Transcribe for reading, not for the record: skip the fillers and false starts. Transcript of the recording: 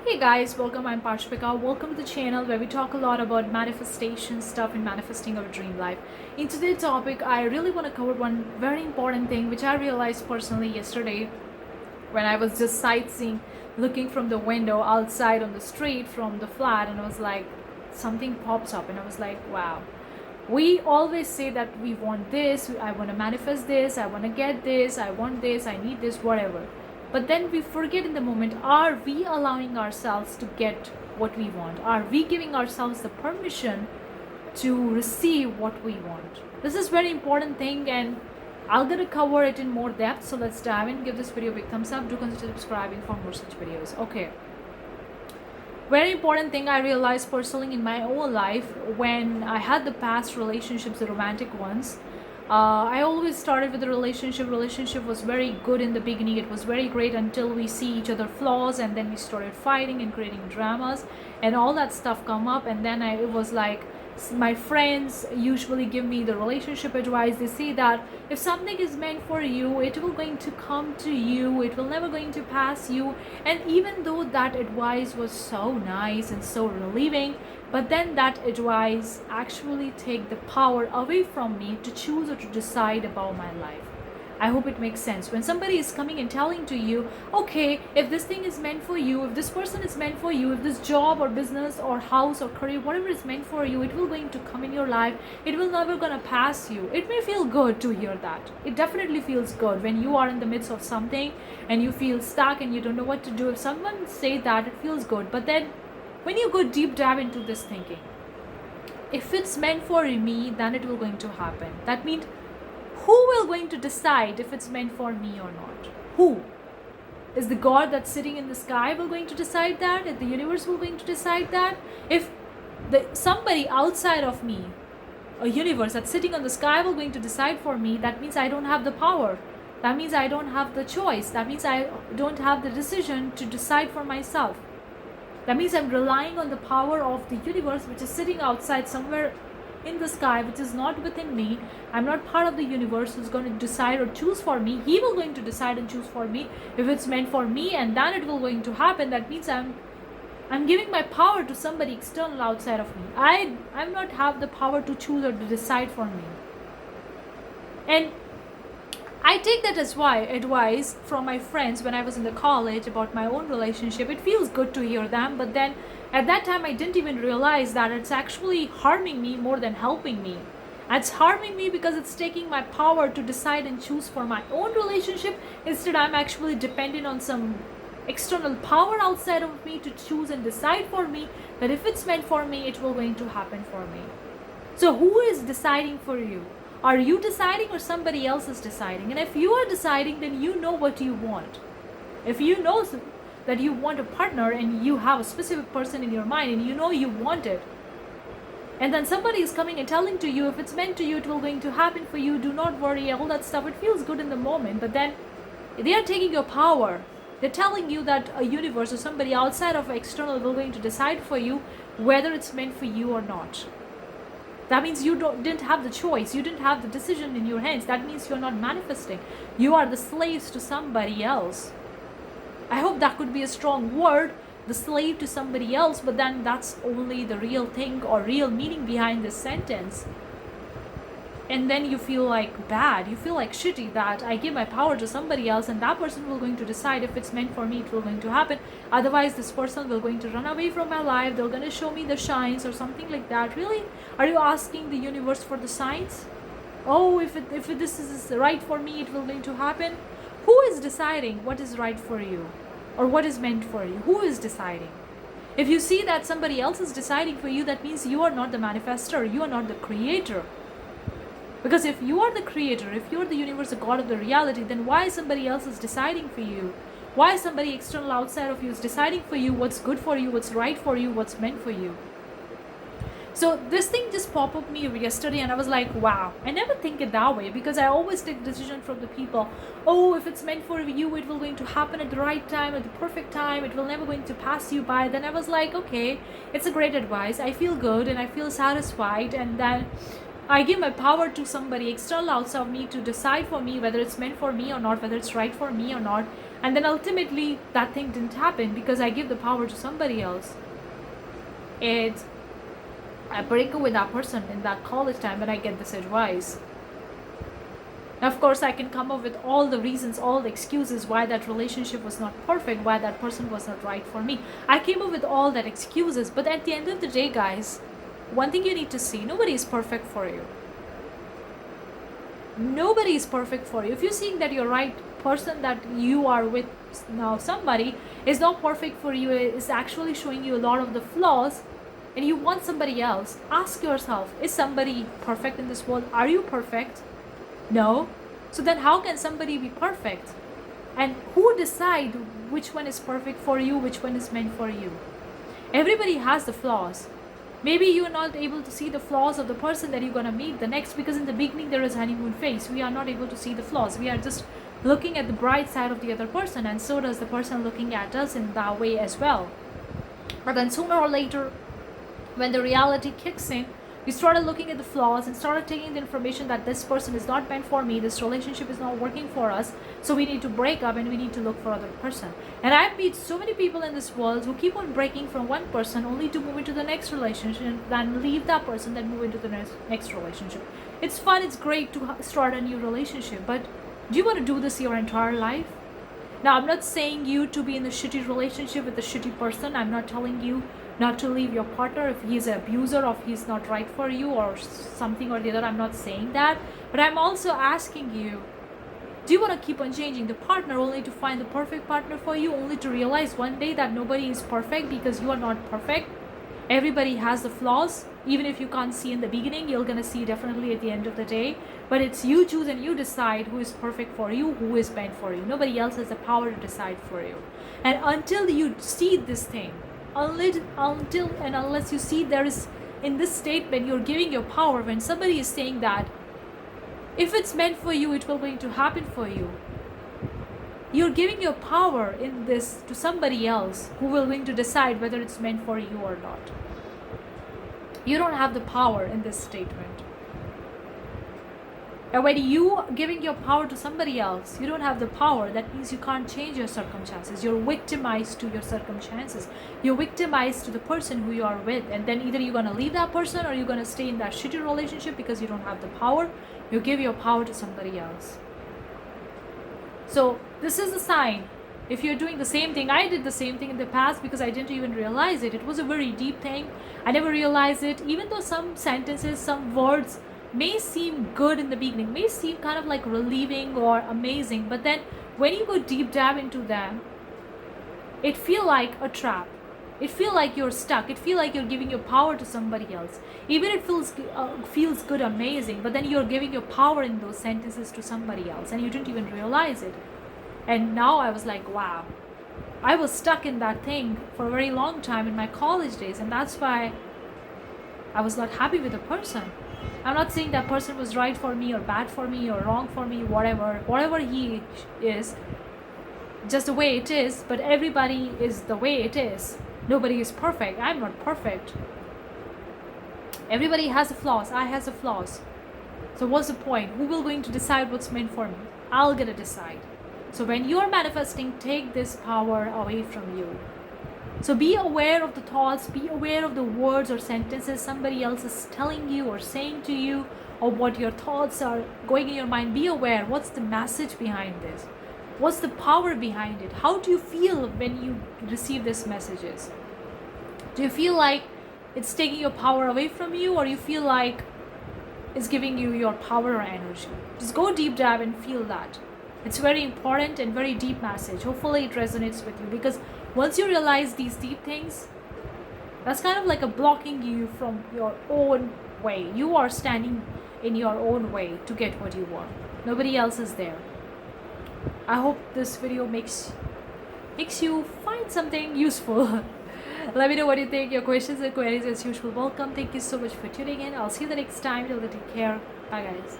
Hey guys, welcome. I'm Parshpika. Welcome to the channel where we talk a lot about manifestation stuff and manifesting our dream life. In today's topic, I really want to cover one very important thing which I realized personally yesterday when I was just sightseeing, looking from the window outside on the street from the flat, and I was like, something pops up, and I was like, wow. We always say that we want this, I want to manifest this, I want to get this, I want this, I need this, whatever. But then we forget in the moment, are we allowing ourselves to get what we want? Are we giving ourselves the permission to receive what we want? This is very important thing, and I'm gonna cover it in more depth. So let's dive in. Give this video a big thumbs up. Do consider subscribing for more such videos. Okay. Very important thing I realized personally in my own life when I had the past relationships, the romantic ones. I always started with the relationship was very good in the beginning. It was very great until we see each other flaws, and then we started fighting and creating dramas and all that stuff come up. And then it was like, my friends usually give me the relationship advice. They say that if something is meant for you, it will going to come to you, it will never going to pass you. And even though that advice was so nice and so relieving, but then that advice actually take the power away from me to choose or to decide about my life. I hope it makes sense. When somebody is coming and telling to you, okay, if this thing is meant for you, if this person is meant for you, if this job or business or house or career, whatever is meant for you, it will going to come in your life. It will never gonna pass you. It may feel good to hear that. It definitely feels good when you are in the midst of something and you feel stuck and you don't know what to do. If someone say that, it feels good. But then when you go deep dive into this thinking, if it's meant for me, then it will going to happen. That means, who will going to decide if it's meant for me or not? Who? Is the God that's sitting in the sky will going to decide that? If the universe will going to decide that? If somebody outside of me, a universe that's sitting on the sky will going to decide for me, that means I don't have the power. That means I don't have the choice. That means I don't have the decision to decide for myself. That means I'm relying on the power of the universe, which is sitting outside somewhere in the sky, which is not within me. I'm not part of the universe who's going to decide or choose for me. He will going to decide and choose for me if it's meant for me, and then it will going to happen. That means I'm giving my power to somebody external outside of me. I'm not have the power to choose or to decide for me. And I take that as why advice from my friends when I was in the college about my own relationship. It feels good to hear them, but then at that time I didn't even realize that it's actually harming me more than helping me. It's harming me because it's taking my power to decide and choose for my own relationship. Instead, I'm actually dependent on some external power outside of me to choose and decide for me that if it's meant for me, it will going to happen for me. So who is deciding for you? Are you deciding or somebody else is deciding? And if you are deciding, then you know what you want. If you know that you want a partner and you have a specific person in your mind and you know you want it, and then somebody is coming and telling to you, if it's meant to you, it will going to happen for you, do not worry, all that stuff, it feels good in the moment, but then they are taking your power. They're telling you that a universe or somebody outside of external will going to decide for you whether it's meant for you or not. That means you didn't have the choice. You didn't have the decision in your hands. That means you're not manifesting. You are the slaves to somebody else. I hope that could be a strong word, the slave to somebody else, but then that's only the real thing or real meaning behind this sentence. And then you feel like bad, you feel like shitty that I give my power to somebody else and that person will going to decide if it's meant for me, it will going to happen. Otherwise, this person will going to run away from my life, they're going to show me the signs or something like that. Really? Are you asking the universe for the signs? Oh, if this is right for me, it will going to happen? Who is deciding what is right for you or what is meant for you? Who is deciding? If you see that somebody else is deciding for you, that means you are not the manifestor, you are not the creator. Because if you are the creator, if you're the universe, the God of the reality, then why somebody else is deciding for you? Why somebody external outside of you is deciding for you what's good for you, what's right for you, what's meant for you? So this thing just popped up me yesterday and I was like, wow, I never think it that way because I always take decision from the people. Oh, if it's meant for you, it will going to happen at the right time, at the perfect time. It will never going to pass you by. Then I was like, okay, it's a great advice. I feel good and I feel satisfied. And then I give my power to somebody external outside of me to decide for me whether it's meant for me or not, whether it's right for me or not. And then ultimately that thing didn't happen because I give the power to somebody else. And I break up with that person in that college time when I get this advice. Now, of course, I can come up with all the reasons, all the excuses why that relationship was not perfect, why that person was not right for me. I came up with all that excuses. But at the end of the day, guys, one thing you need to see, nobody is perfect for you. Nobody is perfect for you. If you're seeing that your right person that you are with now, somebody is not perfect for you, is actually showing you a lot of the flaws, and you want somebody else, ask yourself, is somebody perfect in this world? Are you perfect? No. So then how can somebody be perfect? And who decide which one is perfect for you, which one is meant for you? Everybody has the flaws. Maybe you're not able to see the flaws of the person that you're going to meet the next, because in the beginning there is honeymoon phase. We are not able to see the flaws. We are just looking at the bright side of the other person, and so does the person looking at us in that way as well. But then sooner or later, when the reality kicks in, we started looking at the flaws and started taking the information that this person is not meant for me, this relationship is not working for us, so we need to break up and we need to look for other person. And I've met so many people in this world who keep on breaking from one person only to move into the next relationship, and then leave that person, then move into the next relationship. It's fun, it's great to start a new relationship, but do you want to do this your entire life? Now, I'm not saying you to be in a shitty relationship with a shitty person. I'm not telling you not to leave your partner if he's an abuser or if he's not right for you or something or the other. I'm not saying that. But I'm also asking you, do you want to keep on changing the partner only to find the perfect partner for you, only to realize one day that nobody is perfect because you are not perfect? Everybody has the flaws. Even if you can't see in the beginning, you're going to see definitely at the end of the day. But it's you choose and you decide who is perfect for you, who is meant for you. Nobody else has the power to decide for you. And until you see this thing, until and unless you see there is, in this statement, you're giving your power when somebody is saying that if it's meant for you, it will going to happen for you. You're giving your power in this to somebody else who will going to decide whether it's meant for you or not. You don't have the power in this statement. And when you giving your power to somebody else, you don't have the power. That means you can't change your circumstances. You're victimized to your circumstances. You're victimized to the person who you are with. And then either you're going to leave that person or you're going to stay in that shitty relationship because you don't have the power. You give your power to somebody else. So this is a sign. If you're doing the same thing, I did the same thing in the past because I didn't even realize it. It was a very deep thing. I never realized it. Even though some sentences, some words may seem good in the beginning, may seem kind of like relieving or amazing, but then when you go deep dive into them, it feel like a trap. It feel like you're stuck. It feel like you're giving your power to somebody else. Even it feels good, amazing, but then you're giving your power in those sentences to somebody else, and you didn't even realize it. And now I was like, wow, I was stuck in that thing for a very long time in my college days, and that's why I was not happy with the person. I'm not saying that person was right for me or bad for me or wrong for me, whatever he is, just the way it is, but everybody is the way it is. Nobody is perfect. I'm not perfect. Everybody has the flaws. I has the flaws. So what's the point? Who will going to decide what's meant for me? I'll gonna decide. So when you're manifesting, take this power away from you. So be aware of the thoughts, be aware of the words or sentences somebody else is telling you or saying to you, or what your thoughts are going in your mind. Be aware. What's the message behind this? What's the power behind it? How do you feel when you receive these messages? Do you feel like it's taking your power away from you, or you feel like it's giving you your power or energy? Just go deep dive and feel that. It's very important and very deep message. Hopefully it resonates with you, because once you realize these deep things, that's kind of like a blocking you from your own way. You are standing in your own way to get what you want. Nobody else is there. I hope this video makes you find something useful. Let me know what you think. Your questions and queries as usual welcome. Thank you so much for tuning in. I'll see you the next time. Till then, take care. Bye guys.